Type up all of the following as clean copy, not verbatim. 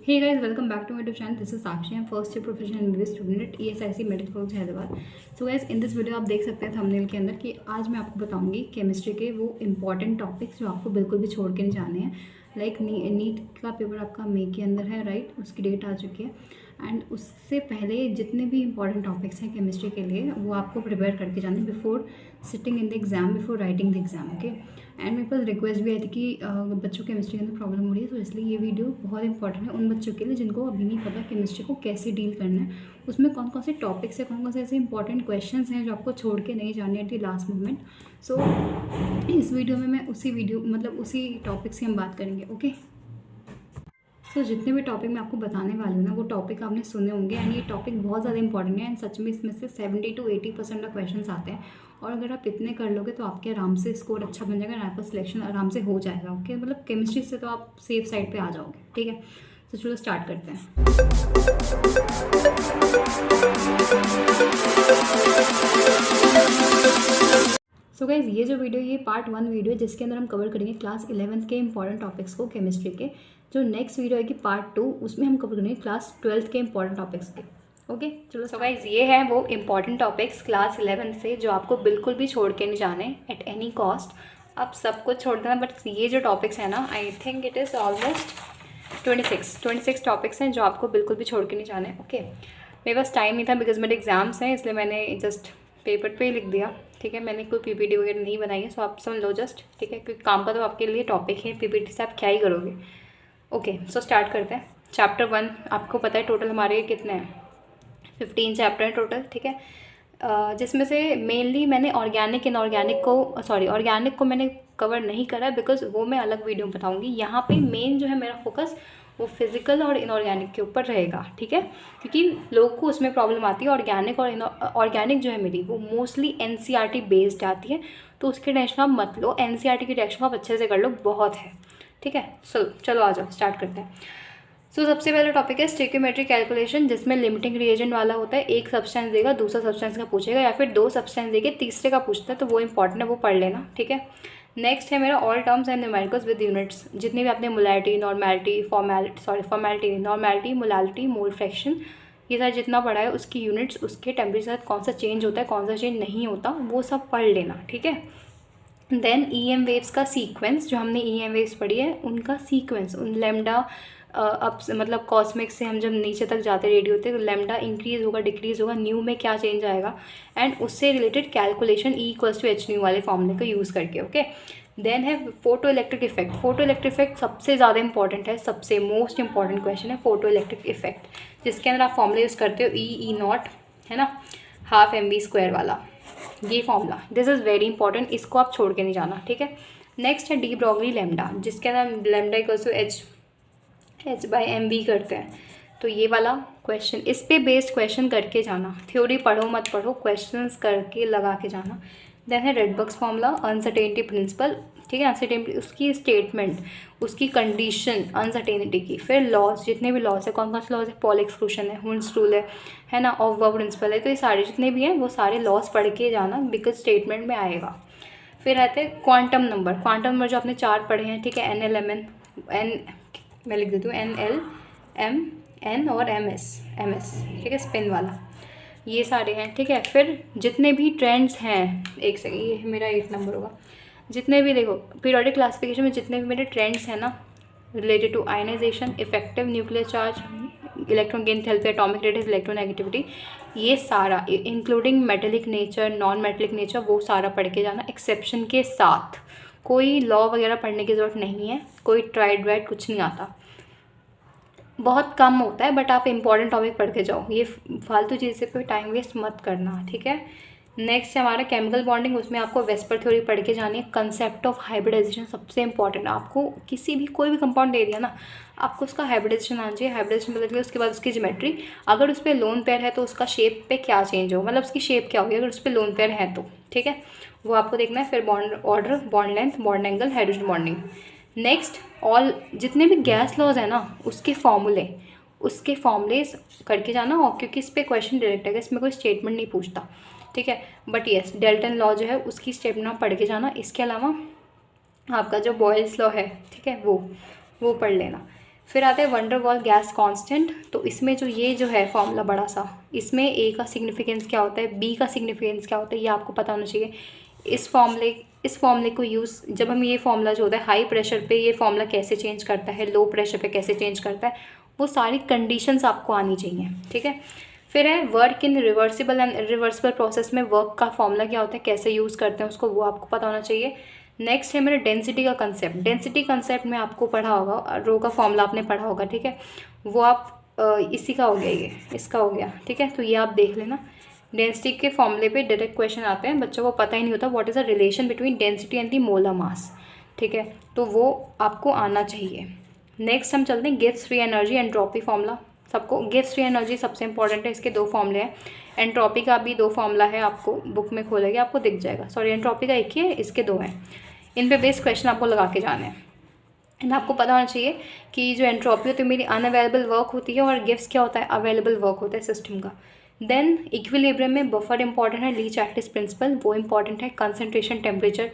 Hey guys, welcome back to my YouTube channel. This is Sakshi. I'm first year professional MBBS student at ESIC Medical College Hyderabad. So guys, in this video आप देख सकते हैं thumbnail के अंदर कि आज मैं आपको बताऊंगी केमिस्ट्री के वो इंपॉर्टेंट टॉपिक्स जो आपको बिल्कुल भी छोड़ के नहीं जाने हैं. लाइक नीट का पेपर आपका मई के अंदर है, राइट? उसकी डेट आ चुकी है एंड उससे पहले जितने भी इंपॉर्टेंट टॉपिक्स हैं केमिस्ट्री के लिए वो आपको प्रिपेयर करके जाने before sitting in the exam, before writing the exam. Okay. And मेरे पास रिक्वेस्ट भी आई थी कि बच्चों केमिस्ट्री के अंदर प्रॉब्लम हो रही है, तो इसलिए ये वीडियो बहुत इंपॉर्टेंट है उन बच्चों के लिए जिनको अभी नहीं पता केमिस्ट्री को कैसे डील करना है, उसमें कौन कौन से टॉपिक्स है, कौन कौन से ऐसे इंपॉर्टेंट क्वेश्चंस हैं जो आपको छोड़ के नहीं जाने एट द लास्ट मोमेंट. सो इस वीडियो में मैं उसी टॉपिक से हम बात करेंगे. ओके. सो जितने भी टॉपिक मैं आपको बताने वाली हूँ ना, वो टॉपिक आपने सुने होंगे एंड ये टॉपिक बहुत ज़्यादा इंपॉर्टेंट है एंड सच में इसमें से 70 to 80% का क्वेश्चन आते हैं. और अगर आप इतने कर लोगे तो आपके आराम से स्कोर अच्छा बन जाएगा, आपका सिलेक्शन आराम से हो जाएगा. ओके. मतलब केमिस्ट्री से तो आप सेफ साइड पे आ जाओगे. ठीक है. तो चलो स्टार्ट करते हैं. सो गाइज, ये जो वीडियो ये पार्ट 1 वीडियो है जिसके अंदर हम कवर करेंगे क्लास 11th के इंपॉर्टेंट टॉपिक्स को केमिस्ट्री के. जो नेक्स्ट वीडियो आएगी पार्ट 2, उसमें हम कवर करेंगे क्लास 12th के इंपॉर्टेंट टॉपिक्स के. ओके. चलो. सो गाइज, ये है वो इंपॉर्टेंट टॉपिक्स क्लास 11th से जो आपको बिल्कुल भी छोड़ के नहीं जाने एट एनी कॉस्ट. आप सब कुछ छोड़ देना, बट ये जो टॉपिक्स है ना, I think it is almost 26 topics हैं जो आपको बिल्कुल भी छोड़ के नहीं जाने. ओके. मेरे पास टाइम नहीं था बिकॉज मेरे एग्ज़ाम्स हैं, इसलिए मैंने जस्ट पेपर पे ही लिख दिया. ठीक है. मैंने कोई पीपीटी वगैरह नहीं बनाई है, सो आप समझ लो जस्ट. ठीक है. क्योंकि काम का तो आपके लिए टॉपिक है, पीपीटी से आप क्या ही करोगे. ओके. सो स्टार्ट करते हैं. चैप्टर 1 आपको पता है टोटल हमारे कितने हैं, 15 चैप्टर हैं टोटल. ठीक है. जिसमें से मेनली मैंने ऑर्गेनिक को मैंने कवर नहीं करा बिकॉज वो मैं अलग वीडियो में बताऊँगी. यहाँ पे मेन जो है मेरा फोकस वो फिजिकल और इनऑर्गेनिक के ऊपर रहेगा. ठीक है. क्योंकि लोगों को उसमें प्रॉब्लम आती है. ऑर्गेनिक जो है मेरी वो मोस्टली एनसीईआरटी बेस्ड आती है, तो उसकी टेंशन आप मत लो. एनसीईआरटी की टेंशन आप अच्छे से कर लो, बहुत है. ठीक है. चलो आ जाओ, स्टार्ट करते हैं. सो सबसे पहला टॉपिक है स्टोइकियोमेट्रिक कैलकुलेशन, जिसमें लिमिटिंग रिएजेंट वाला होता है. एक सब्सटेंस देगा, दूसरा सब्सटेंस का पूछेगा, या फिर 2 सब्सटेंस देके तीसरे का पूछता है, तो वो इंपॉर्टेंट है, वो पढ़ लेना. ठीक है. नेक्स्ट है मेरा all terms and numericals with units. जितने भी आपने molarity, normality, molality, mole fraction, ये सारा जितना पढ़ा है उसकी यूनिट्स, उसके टेम्परेचर कौन सा चेंज होता है, कौन सा चेंज नहीं होता, वो सब पढ़ लेना. ठीक है. देन ईएम वेव्स का सीक्वेंस, जो हमने ईएम वेव्स पढ़ी है उनका सीक्वेंस, उन लेमडा अब मतलब कॉस्मिक से हम जब नीचे तक जाते रेडियो होते तो लेमडा इंक्रीज़ होगा, डिक्रीज़ होगा, न्यू में क्या चेंज आएगा, एंड उससे रिलेटेड कैलकुलेशन E=H वाले फॉर्मूले को यूज़ करके. ओके. देन है photo electric effect. Photo electric effect सबसे ज़्यादा इंपॉर्टेंट है, सबसे मोस्ट इंपॉर्टेंट क्वेश्चन है फोटो इलेक्ट्रिक इफेक्ट, जिसके अंदर आप फॉर्मूले यूज़ करते हो E0 है ना, ½ वाला ये formula. This is very important, इसको आप छोड़ के नहीं जाना. ठीक है. नेक्स्ट है डी ब्रॉगली लेमडा, जिसके अंदर लेमडा H/mv करते हैं. तो ये वाला क्वेश्चन, इस पे बेस्ड क्वेश्चन करके जाना. थ्योरी पढ़ो मत पढ़ो, क्वेश्चंस करके लगा के जाना. देन है रेडबर्ग्स फॉर्मूला, अनसर्टेनिटी प्रिंसिपल. ठीक है. अनसर्टेनिटी उसकी स्टेटमेंट, उसकी कंडीशन अनसर्टेनिटी की. फिर लॉज, जितने भी लॉज है, कौन कौन से लॉज है, पॉल एक्सक्लूशन है, हुन्स रूल है ना, ऑफ वर्ब प्रिंसिपल है. तो ये सारे जितने भी हैं वो सारे लॉज पढ़ के जाना बिकॉज स्टेटमेंट में आएगा. फिर आते हैं क्वांटम नंबर जो आपने 4 पढ़े हैं. ठीक है. NL मैं लिख देती हूँ NL, MN और MS. ठीक है. स्पिन वाला, ये सारे हैं. ठीक है. फिर जितने भी ट्रेंड्स हैं, एक सेकंड, ये मेरा 8 नंबर होगा. जितने भी देखो पीरियोडिक क्लासिफिकेशन में जितने भी मेरे ट्रेंड्स हैं ना, related to ionisation, effective nuclear charge, electron gain therapy, atomic radius, electronegativity, ये सारा including metallic nature, non metallic nature, वो सारा पढ़ के जाना. एक्सेप्शन के साथ कोई लॉ वगैरह पढ़ने की ज़रूरत नहीं है, कोई ट्राइड वाइड कुछ नहीं आता, बहुत कम होता है, बट आप इंपॉर्टेंट टॉपिक पढ़ के जाओ. ये फालतू चीज़ पे टाइम वेस्ट मत करना. ठीक है. नेक्स्ट है हमारा केमिकल बॉन्डिंग, उसमें आपको वेस्पर थ्योरी पढ़ के जानी है. कंसेप्ट ऑफ हाइब्रिडाइजेशन सबसे इंपॉर्टेंट. आपको किसी भी कोई भी कंपाउंड दे दिया ना, आपको उसका हाइब्रिडाइजेशन आना चाहिए. हाइब्रिडाइजेशन बदल के उसके बाद उसकी ज्योमेट्री, अगर उस पर लोन पेयर है तो उसका शेप पे क्या चेंज हो, मतलब उसकी शेप क्या होगी अगर उस पर लोन पेयर है तो. ठीक है. वो आपको देखना है. फिर bond order, bond length, bond angle, hydrogen bonding. Next all जितने भी गैस लॉज है ना, उसके फॉर्मूलेस करके जाना. और क्योंकि इस पर क्वेश्चन डायरेक्ट है, इसमें कोई स्टेटमेंट नहीं पूछता. ठीक है. बट येस, डेल्टन लॉ जो है उसकी स्टेटमेंट पढ़ के जाना. इसके अलावा आपका जो बॉयल्स लॉ है, ठीक है, वो पढ़ लेना. फिर आता है वंडर वॉल गैस कांस्टेंट। तो इसमें ये जो है फॉर्मूला बड़ा सा, इसमें ए का सिग्निफिकेंस क्या होता है, बी का सिग्निफिकेंस क्या होता है, ये आपको पता होना चाहिए। इस फॉर्मूले को यूज़ जब हम ये फॉर्मूला जो होता है हाई प्रेशर पे ये फॉर्मूला कैसे चेंज करता है, लो प्रेशर पे कैसे चेंज करता है, वो सारी कंडीशंस आपको आनी चाहिए, ठीक है। फिर है work in reversible and irreversible process में वर्क का फॉर्मूला क्या होता है, कैसे यूज़ करते हैं उसको, वो आपको पता होना चाहिए। नेक्स्ट है मेरा डेंसिटी का कंसेप्ट। डेंसिटी कंसेप्ट में आपको पढ़ा होगा, रो का फॉर्मूला आपने पढ़ा होगा, ठीक है। वो आप इसी का हो गया, ये इसका हो गया, ठीक है। तो ये आप देख लेना। डेंसिटी के फॉर्मूले पे डायरेक्ट क्वेश्चन आते हैं, बच्चों को पता ही नहीं होता what is the relation between density and the molar mass, ठीक है। तो वो आपको आना चाहिए। नेक्स्ट हम चलते हैं Gibbs free energy entropy formula. सबको गिब्स फ्री एनर्जी सबसे इंपॉर्टेंट है, इसके 2 फॉर्मूले हैं। एंट्रोपी का भी 2 फॉर्मूला है, आपको बुक में खोलेंगे आपको दिख जाएगा। सॉरी, एंट्रोपी का एक ही है, इसके 2 हैं। इन पे बेस्ड क्वेश्चन आपको लगा के जाने हैं। एंड आपको पता होना चाहिए कि जो एंट्रोपी होती है मेरी अनअवेलेबल वर्क होती है, और गिब्स क्या होता है, अवेलेबल वर्क होता है सिस्टम का। देन इक्विलिब्रियम में बफर इंपॉर्टेंट है, लीच एटलिस्ट प्रिंसिपल वो इंपॉर्टेंट है, कंसंट्रेशन, टेम्परेचर,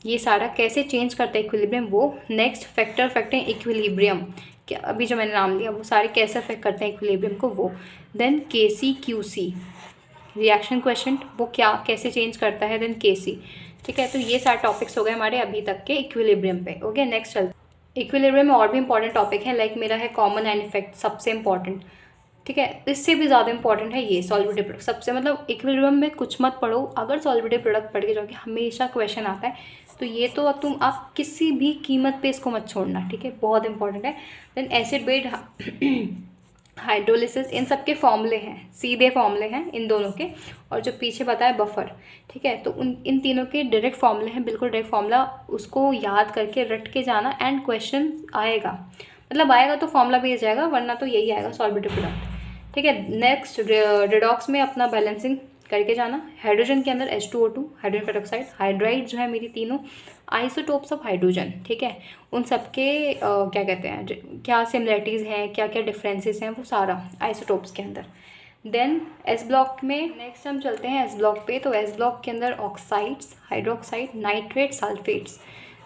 ये सारा कैसे चेंज करता है इक्विलिब्रियम वो। नेक्स्ट फैक्टर इक्विलिब्रियम, क्या अभी जो मैंने नाम लिया वो सारे कैसे अफेक्ट करते हैं इक्विलिब्रियम को, वो। देन केसी क्यूसी रिएक्शन क्वेश्चन, वो क्या कैसे चेंज करता है, देन केसी, ठीक है। तो ये सारे टॉपिक्स हो गए हमारे अभी तक के इक्विलिब्रियम पे। ओके, नेक्स्ट चलते हैं। इक्विलिब्रियम में और भी इंपॉर्टेंट टॉपिक है, लाइक मेरा है कॉमन एंड इफेक्ट, सबसे इंपॉर्टेंट, ठीक है। इससे भी ज़्यादा इंपॉर्टेंट है ये सॉल्वेटिव प्रोडक्ट, सबसे मतलब इक्विलिब्रियम में कुछ मत पढ़ो, अगर सॉल्वेटिव प्रोडक्ट पढ़ के जाओगे हमेशा क्वेश्चन आता है, तो ये तो आप किसी भी कीमत पे इसको मत छोड़ना, ठीक है, बहुत इंपॉर्टेंट है। देन एसिड बेस हाइड्रोलिसिस, इन सब के फॉर्मूले हैं, सीधे फॉर्मूले हैं इन दोनों के, और जो पीछे बताया बफर, ठीक है। तो इन तीनों के डायरेक्ट फॉर्मूले हैं, बिल्कुल डायरेक्ट फॉर्मूला, उसको याद करके रट के जाना, एंड क्वेश्चन आएगा, मतलब आएगा तो फॉर्मूला भी आ जाएगा, वरना तो यही आएगा सॉल्वेटिव प्रोडक्ट, ठीक है। नेक्स्ट रिडॉक्स में अपना बैलेंसिंग करके जाना। हाइड्रोजन के अंदर H2O2 हाइड्रोजन पेरोक्साइड, हाइड्राइड जो है मेरी तीनों आइसोटोप्स ऑफ हाइड्रोजन, ठीक है। उन सबके क्या कहते हैं, क्या सिमिलरिटीज़ हैं, क्या क्या डिफरेंसेस हैं, वो सारा आइसोटोप्स के अंदर। देन एस ब्लॉक में नेक्स्ट हम चलते हैं एस ब्लॉक पे। तो एस ब्लॉक के अंदर ऑक्साइड्स, हाइड्रोक्साइड, नाइट्रेट, सल्फेट्स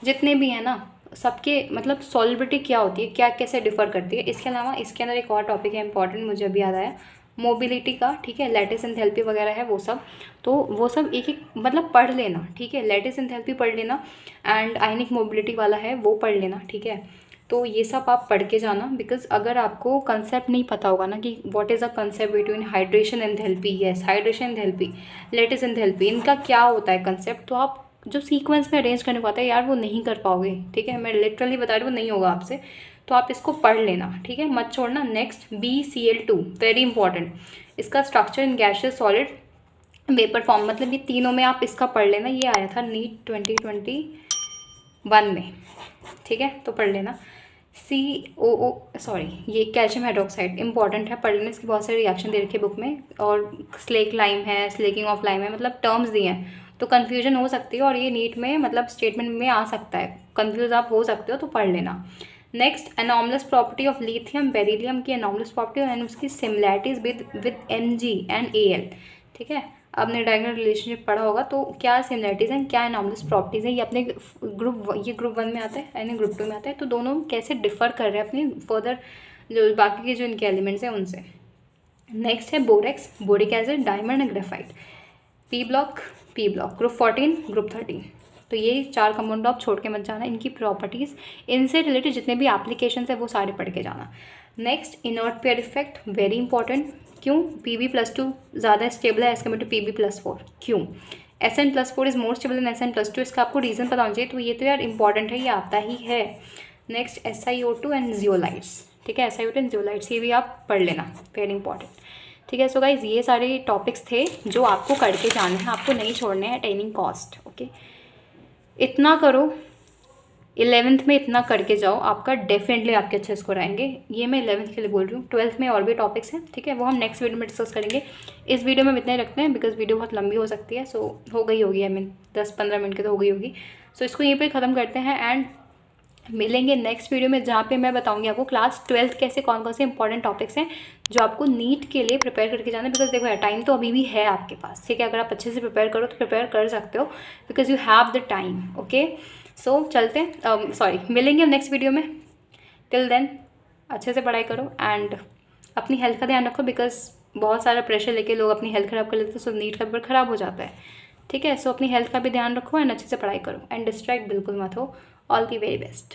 जितने भी हैं ना, सबके मतलब सॉल्युबिलिटी क्या होती है, क्या कैसे डिफर करती है। इसके अलावा इसके अंदर एक और टॉपिक है इंपॉर्टेंट, मुझे अभी याद आया, मोबिलिटी का, ठीक है। लैटिस एंथैल्पी वगैरह है वो सब, तो वो सब एक एक मतलब पढ़ लेना, ठीक है। लैटिस एंथैल्पी पढ़ लेना, एंड आयनिक मोबिलिटी वाला है वो पढ़ लेना, ठीक है। तो ये सब आप पढ़ के जाना, बिकॉज अगर आपको कंसेप्ट नहीं पता होगा ना कि what is a concept between hydration enthalpy, yes hydration enthalpy, lattice enthalpy, इनका क्या होता है कंसेप्ट, तो आप जो सीक्वेंस में अरेंज करने को आता है यार वो नहीं कर पाओगे, ठीक है। मैं लिटरली बता रही हूँ, वो नहीं होगा आपसे, तो आप इसको पढ़ लेना, ठीक है, मत छोड़ना। नेक्स्ट BCl2 वेरी इंपॉर्टेंट, इसका structure in gaseous solid vapour form, मतलब ये तीनों में आप इसका पढ़ लेना, ये आया था नीट 2021 में, ठीक है, तो पढ़ लेना। COO सॉरी, ये कैल्शियम हाइड्रोक्साइड इंपॉर्टेंट है, पढ़ लेना, इसकी बहुत सारी रिएक्शन दे रखी है बुक में, और स्लेक लाइम है, स्लेकिंग ऑफ लाइम है, मतलब टर्म्स दिए हैं, तो कन्फ्यूजन हो सकती है, और ये नीट में मतलब स्टेटमेंट में आ सकता है, कन्फ्यूज आप हो सकते हो, तो पढ़ लेना। Next anomalous property of lithium, beryllium की एनॉमलस प्रॉपर्टी एंड उसकी similarities with Mg and Al, ठीक है। आपने डायगोनल रिलेशनशिप पढ़ा होगा, तो क्या सिमिलैरिटीज़ हैं, क्या एनॉमलस प्रॉपर्टीज़ हैं, ये अपने ग्रुप 1 में आता है यानी ग्रुप 2 में आता है, तो दोनों कैसे डिफर कर रहे हैं अपनी फर्दर जो बाकी के जो इनके एलिमेंट्स हैं उनसे। नेक्स्ट है borax, boric acid, diamond and graphite, P block group 14 group 13, तो ये 4 कंपाउंड आप छोड़ के मत जाना, इनकी प्रॉपर्टीज़, इनसे रिलेटेड जितने भी एप्लीकेशंस है वो सारे पढ़ के जाना। Next inert pair effect, very important, क्यों Pb+2 ज़्यादा स्टेबल है एज कम्पेयर टू Pb+4, क्यों Sn+4 is more stable then Sn+2, इसका आपको रीज़न पता होना चाहिए, तो ये तो यार इंपॉर्टेंट है, ये आता ही है। नेक्स्ट SiO2 एंड जियोलाइट्स, ठीक है, SiO2 एंड जियोलाइट्स, ये भी आप पढ़ लेना, वेरी इंपॉर्टेंट, ठीक है। सो गाइज ये सारे टॉपिक्स थे जो आपको करके जाने हैं, आपको नहीं छोड़ने हैं एट एनी कॉस्ट, ओके। इतना करो, 11th में इतना करके जाओ, आपका डेफिनेटली आपके अच्छे स्कोर आएंगे, ये मैं 11th के लिए बोल रही हूँ। 12th में और भी टॉपिक्स हैं, ठीक है, वो हम नेक्स्ट वीडियो में डिस्कस करेंगे। इस वीडियो में इतना ही रखते हैं, बिकॉज वीडियो बहुत लंबी हो सकती है, सो हो गई होगी, आई मीन 10-15 मिनट की तो हो गई होगी, सो इसको यहीं पे ख़त्म करते हैं, एंड मिलेंगे नेक्स्ट वीडियो में, जहाँ पे मैं बताऊंगी आपको क्लास 12th कैसे कौन कौन से इंपॉर्टेंट टॉपिक्स हैं जो आपको नीट के लिए प्रिपेयर करके जाना है। बिकॉज देखो यार टाइम तो अभी भी है आपके पास, ठीक है, अगर आप अच्छे से प्रिपेयर करो तो प्रिपेयर कर सकते हो, because you have the time, okay. So चलते हैं, सॉरी, मिलेंगे हम नेक्स्ट वीडियो में, टिल देन अच्छे से पढ़ाई करो एंड अपनी हेल्थ का ध्यान रखो, बिकॉज बहुत सारा प्रेशर लेके लोग अपनी हेल्थ ख़राब कर लेते हैं, सो नीट का पेपर ख़राब हो जाता है, ठीक है। सो अपनी हेल्थ का भी ध्यान रखो एंड अच्छे से पढ़ाई करो एंड डिस्ट्रैक्ट बिल्कुल मत हो। All the very best.